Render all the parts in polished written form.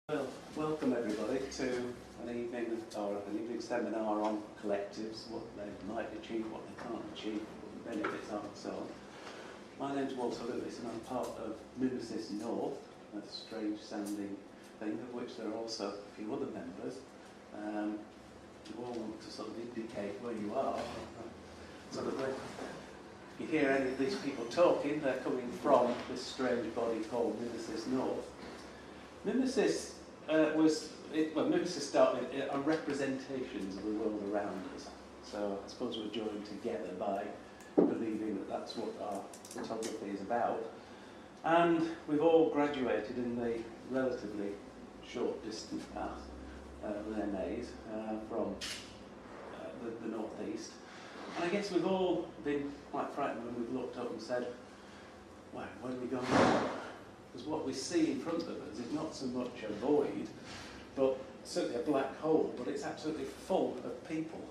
Well, welcome everybody to an evening seminar on collectives, what they might achieve, what they can't achieve, what the benefits are and so on. My name's Walter Lewis and I'm part of Mimese North, a strange sounding thing of which there are also a few other members. You all want to sort of indicate where you are, so that when you hear any of these people talking, they're coming from this strange body called Mimese North. Mimeses Mimeses started are representations of the world around us. So I suppose we're joined together by believing that that's what our photography is about. And we've all graduated in the relatively short distance path with MAs from the northeast. And I guess we've all been quite frightened when we've looked up and said, wow, where are we going now? Because what we see in front of us is not so much a void, but certainly a black hole, but it's absolutely full of people,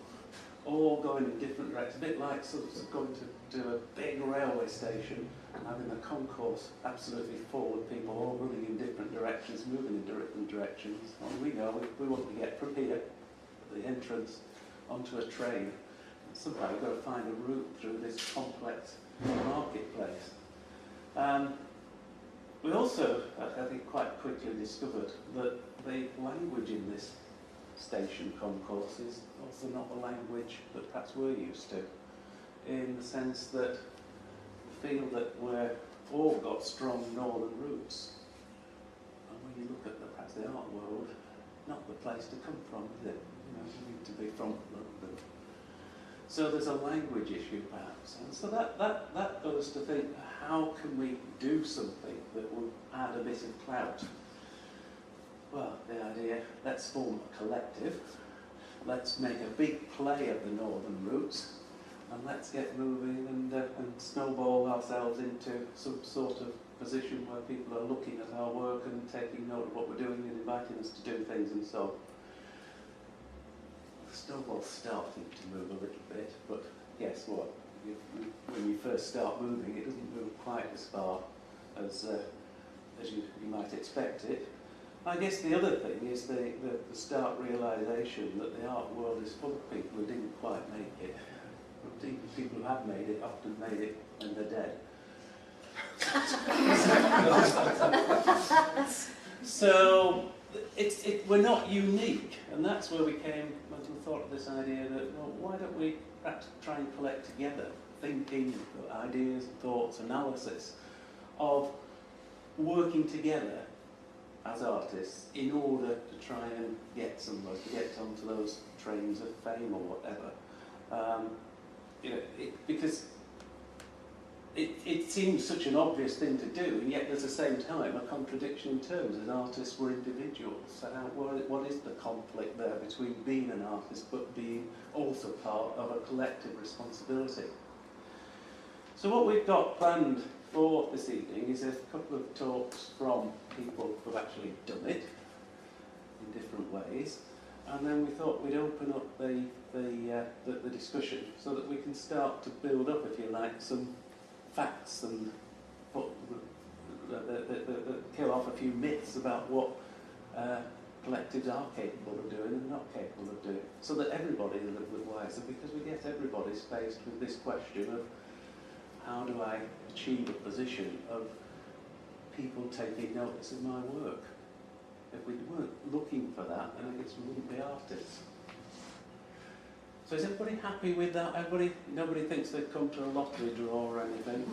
all going in different directions. A bit like sort of going to a big railway station and having a concourse absolutely full of people all running in different directions, moving in different directions. On we go, we want to get from here, the entrance, onto a train. And somehow we've got to find a route through this complex marketplace. We also, I think, quite quickly discovered that the language in this station concourse is also not the language that perhaps we're used to, in the sense that we feel that we're all got strong northern roots. And when you look at perhaps the art world, not the place to come from, is it? You know, you need to be from London. So there's a language issue perhaps. And so that goes to think, how can we do something that will add a bit of clout? Well, the idea, let's form a collective, let's make a big play of the northern roots, and let's get moving and snowball ourselves into some sort of position where people are looking at our work and taking note of what we're doing and inviting us to do things and so on. The snowball's starting to move a little bit, but guess what? When you first start moving, it doesn't move quite as far as you might expect it. I guess the other thing is the stark realisation that the art world is full of people who didn't quite make it. Even people who have made it often made it and they're dead. So we're not unique, and that's where we came when we thought of this idea that, well, why don't we perhaps try and collect together thinking, ideas, thoughts, analysis of working together as artists in order to try and get somewhere, to get onto those trains of fame or whatever. Because it seems such an obvious thing to do, and yet at the same time a contradiction in terms. As artists, we're individuals. So what is the conflict there between being an artist but being also part of a collective responsibility? So what we've got planned for this evening is a couple of talks from people who've actually done it in different ways, and then we thought we'd open up the discussion so that we can start to build up, if you like, some facts and kill off a few myths about what collectives are capable of doing and not capable of doing, so that everybody is a little bit wiser, because we get everybody's faced with this question of how do I achieve a position of people taking notice of my work? If we weren't looking for that, then I guess we wouldn't be artists. So is everybody happy with that? Nobody thinks they've come to a lottery draw or anything?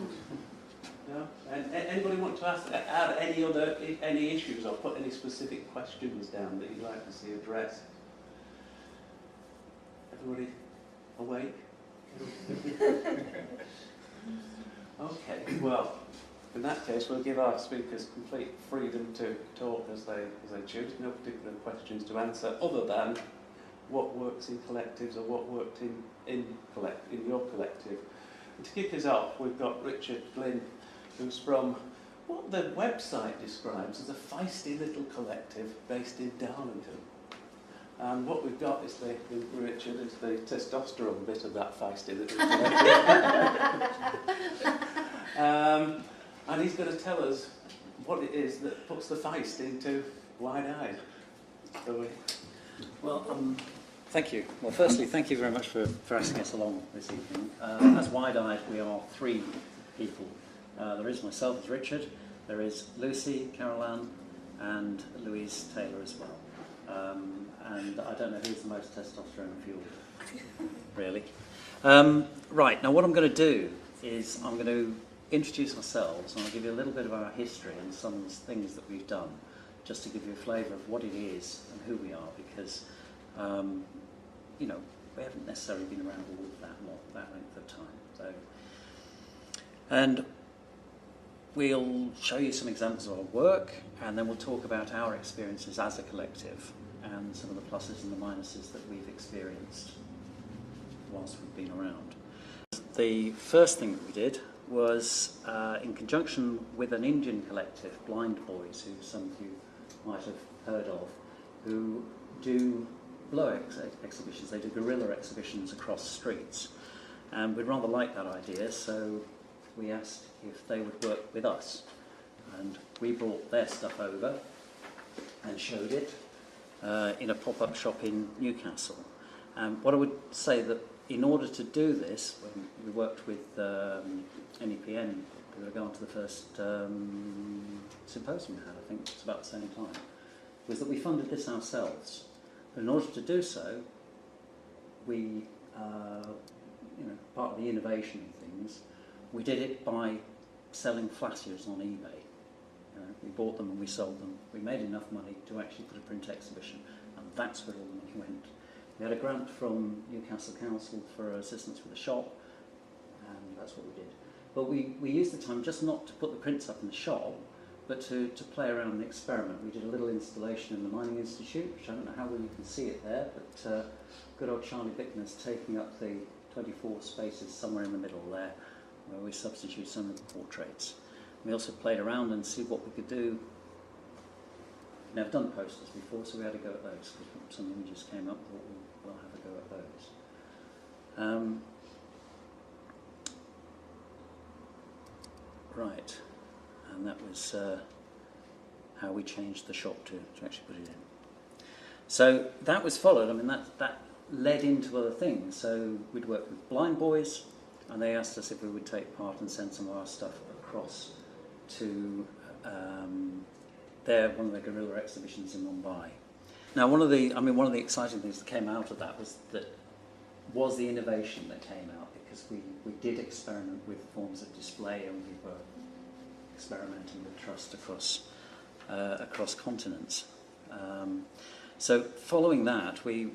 No? And anybody want to add any issues or put any specific questions down that you'd like to see addressed? Everybody awake? Okay, well, in that case, we'll give our speakers complete freedom to talk as they choose. No particular questions to answer, other than what works in collectives or what worked in your collective. And to kick us off, we've got Richard Glynn, who's from what the website describes as a feisty little collective based in Darlington. And what we've got is Richard is the testosterone bit of that feisty little collective. And he's going to tell us what it is that puts the feist into wide-eyed. So Well, thank you. Well, firstly, thank you very much for asking us along this evening. As Wide-Eyed, we are 3 people. There is myself as Richard, there is Lucy, Caroline, and Louise Taylor as well. And I don't know who's the most testosterone fueled, really. Right, now what I'm going to do is I'm going to introduce ourselves and I'll give you a little bit of our history and some of the things that we've done, just to give you a flavour of what it is and who we are, because you know, we haven't necessarily been around all that length of time. So, and we'll show you some examples of our work, and then we'll talk about our experiences as a collective and some of the pluses and the minuses that we've experienced whilst we've been around. The first thing that we did was in conjunction with an Indian collective, Blind Boys, who some of you might have heard of, who do blow exhibitions. They do guerrilla exhibitions across streets, and we'd rather like that idea, so we asked if they would work with us, and we brought their stuff over and showed it in a pop-up shop in Newcastle. What I would say that in order to do this, when we worked with NEPN, we were going to the first symposium we had, I think it's about the same time, was that we funded this ourselves. But in order to do so, we, you know, part of the innovation of things, we did it by selling flashes on eBay. We bought them and we sold them. We made enough money to actually put a print exhibition, and that's where all the money went. We had a grant from Newcastle Council for assistance with the shop, and that's what we did. But we used the time just not to put the prints up in the shop, but to play around and experiment. We did a little installation in the Mining Institute, which I don't know how well you can see it there, but good old Charlie Bickner's taking up the 24 spaces somewhere in the middle there, where we substitute some of the portraits. We also played around and see what we could do. We've never done posters before, so we had a go at those. Some images came up, thought we'll have a go at those. Right, and that was how we changed the shop to actually put it in. So that was followed, I mean that led into other things. So we'd worked with Blind Boys, and they asked us if we would take part and send some of our stuff across to one of their guerrilla exhibitions in Mumbai. Now, one of the exciting things that came out of that was the innovation that came out, because we did experiment with forms of display, and we were experimenting with trust across continents. So following that, we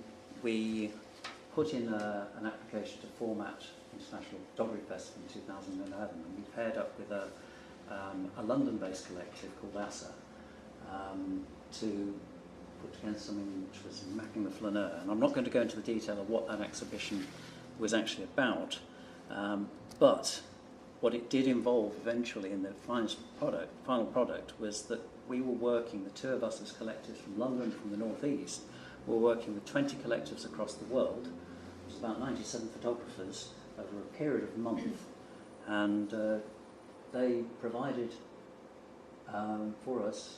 put in an application to format International Photography Festival in 2011, and we paired up with a London-based collective called Askam to put together something which was mapping the flaneur. And I'm not going to go into the detail of what that exhibition was actually about, but what it did involve eventually in the final product was that we were working, the 2 of us as collectives from London, from the northeast, were working with 20 collectives across the world. It was about 97 photographers over a period of a month, and they provided for us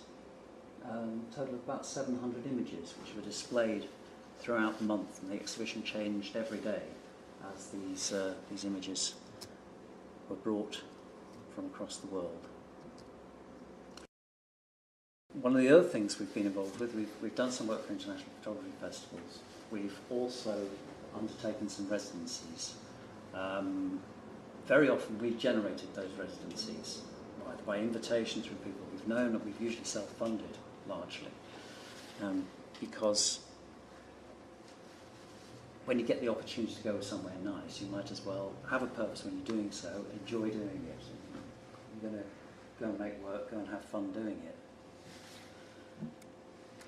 a total of about 700 images, which were displayed throughout the month, and the exhibition changed every day as these images were brought from across the world. One of the other things we've been involved with, we've done some work for international photography festivals. We've also undertaken some residencies. Very often we've generated those residencies either by invitation through people we've known, or we've usually self-funded largely, because when you get the opportunity to go somewhere nice, you might as well have a purpose when you're doing so, enjoy doing it. You're going to go and make work, go and have fun doing it.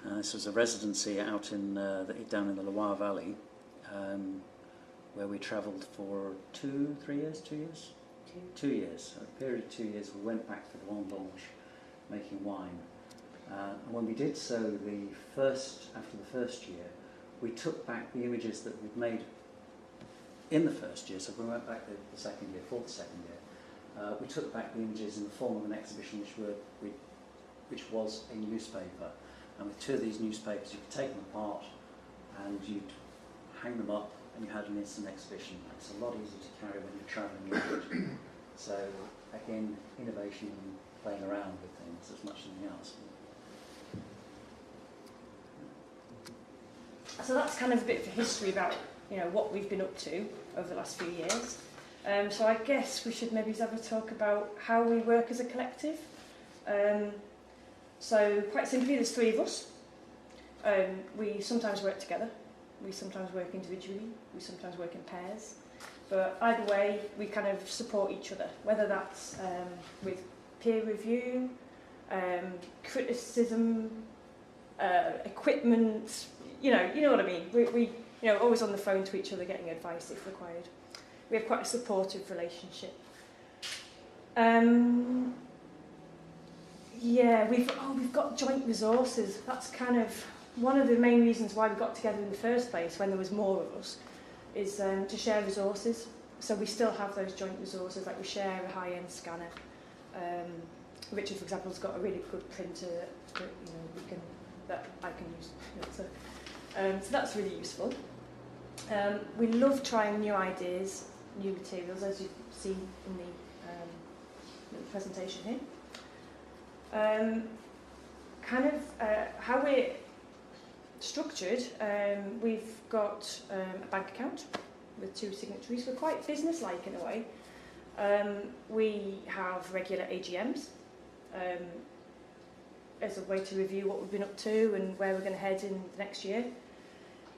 This was a residency out in down in the Loire Valley, where we travelled for 2 years, a period of 2 years. We went back for the vendange, making wine. And when we did so, after the first year, we took back the images that we'd made in the first year. So we went back the second year, for the second year. We took back the images in the form of an exhibition which was a newspaper. And with 2 of these newspapers, you could take them apart and you'd hang them up and you had an instant exhibition. It's a lot easier to carry when you're travelling around. So again, innovation and playing around with things as much as anything else. So that's kind of a bit of history about, you know, what we've been up to over the last few years. So I guess we should maybe have a talk about how we work as a collective. So quite simply, there's 3 of us. We sometimes work together, we sometimes work individually, we sometimes work in pairs. But either way, we kind of support each other, whether that's with peer review, criticism, equipment, you know what I mean. We you know, always on the phone to each other getting advice if required. We have quite a supportive relationship. Yeah, we've got joint resources. That's kind of one of the main reasons why we got together in the first place when there was more of us, is to share resources. So we still have those joint resources, like we share a high-end scanner. Richard, for example, has got a really good printer that that I can use. So that's really useful. We love trying new ideas, new materials, as you've seen in the presentation here. How we're structured, we've got a bank account with 2 signatories. We're quite business-like in a way. We have regular AGMs as a way to review what we've been up to and where we're going to head in the next year.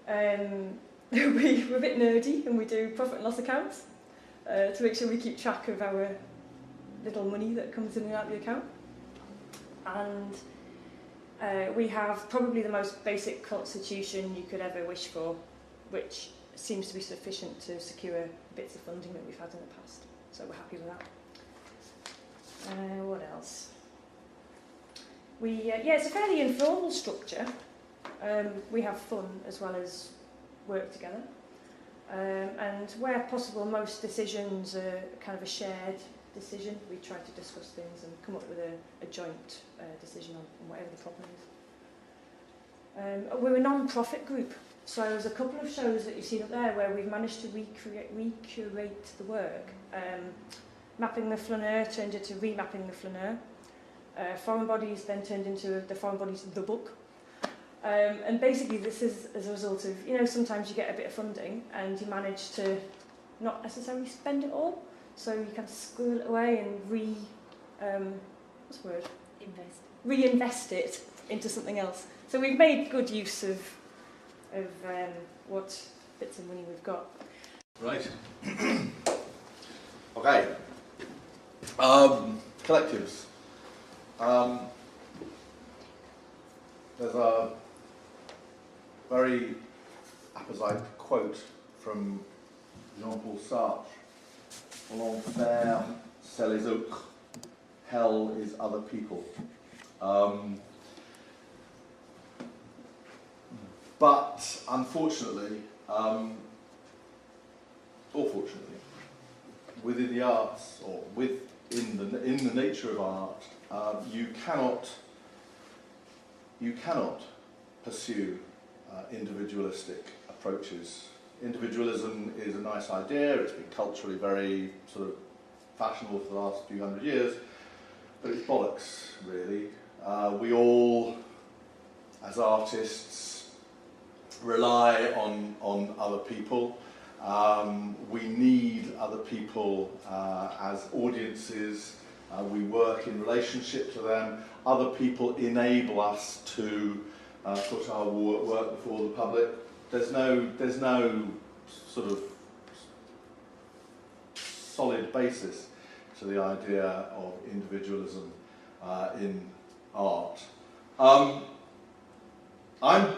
We're a bit nerdy and we do profit and loss accounts to make sure we keep track of our little money that comes in and out of the account. And we have probably the most basic constitution you could ever wish for, which seems to be sufficient to secure bits of funding that we've had in the past. So we're happy with that. What else? It's a fairly informal structure. We have fun as well as work together. And where possible, most decisions are kind of a shared decision. We try to discuss things and come up with a joint decision on whatever the problem is. We're a non-profit group, so there's a couple of shows that you've seen up there where we've managed to recurate the work. Mapping the flaneur turned into remapping the flaneur. Foreign Bodies then turned into the Foreign Bodies the book. And basically this is as a result of, sometimes you get a bit of funding and you manage to not necessarily spend it all. So you kind of squirrel it away and reinvest it into something else. So we've made good use of what bits of money we've got. Right. Okay. Collectives. There's a very apposite quote from Jean-Paul Sartre. L'enfer, c'est les autres. Hell is other people. But unfortunately, or fortunately, within the arts, or in the nature of art, you cannot pursue individualistic approaches. Individualism is a nice idea. It's been culturally very sort of fashionable for the last few hundred years, but it's bollocks, really. We all, as artists, rely on other people. We need other people as audiences. We work in relationship to them. Other people enable us to put our work before the public. There's no sort of solid basis to the idea of individualism in art. I'm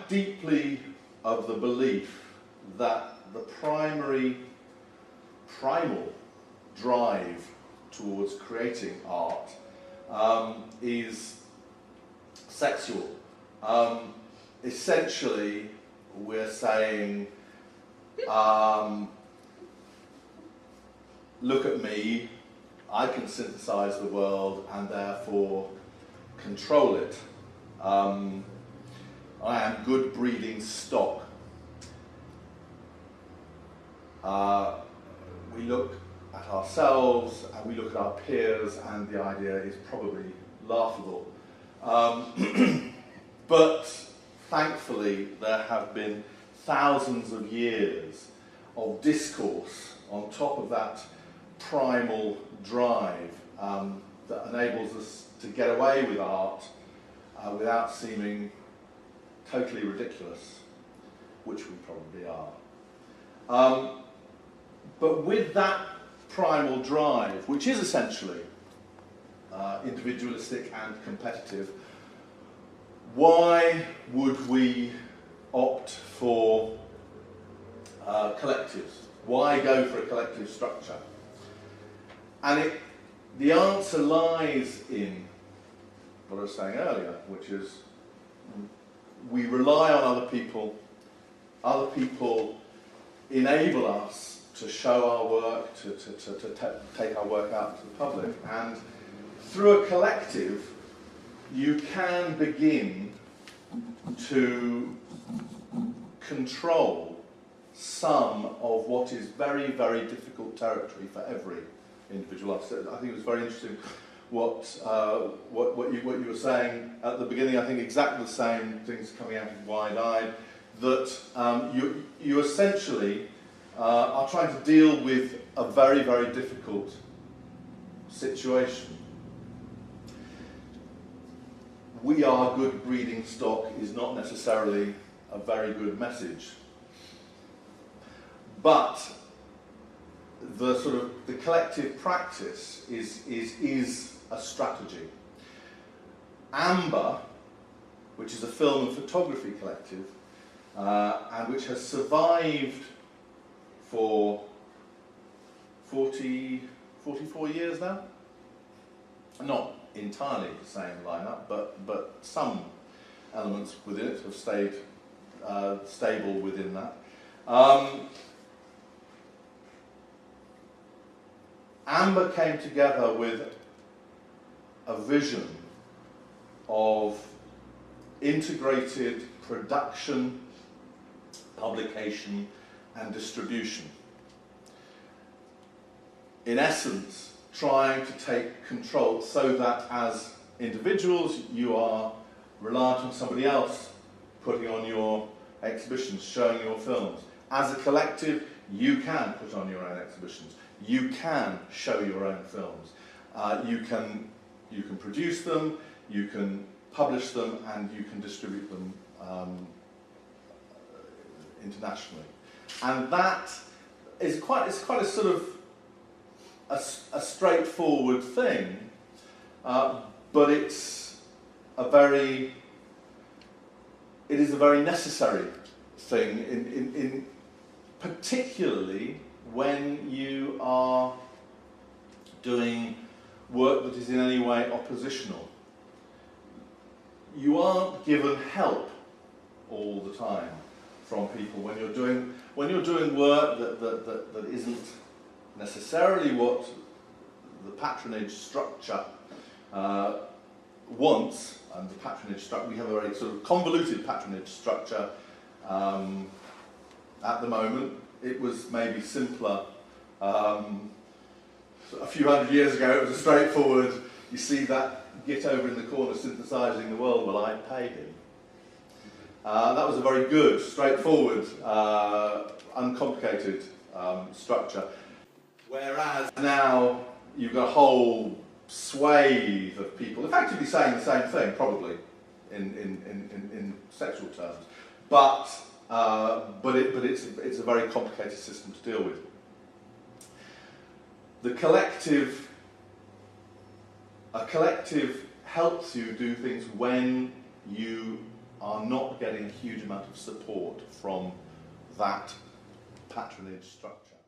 deeply of the belief that the primal drive towards creating art is sexual. Essentially, we're saying, look at me, I can synthesize the world and therefore control it. I am good breeding stock. We look at ourselves and we look at our peers, and the idea is probably laughable. But thankfully there have been thousands of years of discourse on top of that primal drive that enables us to get away with art without seeming totally ridiculous, which we probably are. But with that primal drive, which is essentially individualistic and competitive, why would we opt for collectives? Why go for a collective structure? And the answer lies in what I was saying earlier, which is we rely on other people. Other people enable us to show our work, to take our work out to the public. And through a collective, you can begin to control some of what is very, very difficult territory for every individual artist. I think it was very interesting what you were saying at the beginning. I think exactly the same things coming out of Wideyed, that you essentially are trying to deal with a very, very difficult situation. We are good breeding stock is not necessarily a very good message. But the collective practice is a strategy. Amber, which is a film and photography collective, and which has survived for 44 years now. Not entirely the same lineup, but some elements within it have stayed stable within that. Amber came together with a vision of integrated production, publication, and distribution. In essence, trying to take control so that as individuals you are reliant on somebody else putting on your exhibitions, showing your films. As a collective, you can put on your own exhibitions. You can show your own films. You can produce them, you can publish them, and you can distribute them internationally. And that is quite a sort of a straightforward thing, but it is a very necessary thing, in particularly when you are doing work that is in any way oppositional. You aren't given help all the time from people when you're doing work that isn't necessarily what the patronage structure wants. And the patronage structure, we have a very sort of convoluted patronage structure at the moment. It was maybe simpler a few hundred years ago. It was a straightforward, you see that git over in the corner synthesising the world, well, I paid him. That was a very good, straightforward, uncomplicated structure. Whereas now you've got a whole swathe of people effectively saying the same thing, probably, in sexual terms. But it's a very complicated system to deal with. A collective helps you do things when you are not getting a huge amount of support from that patronage structure.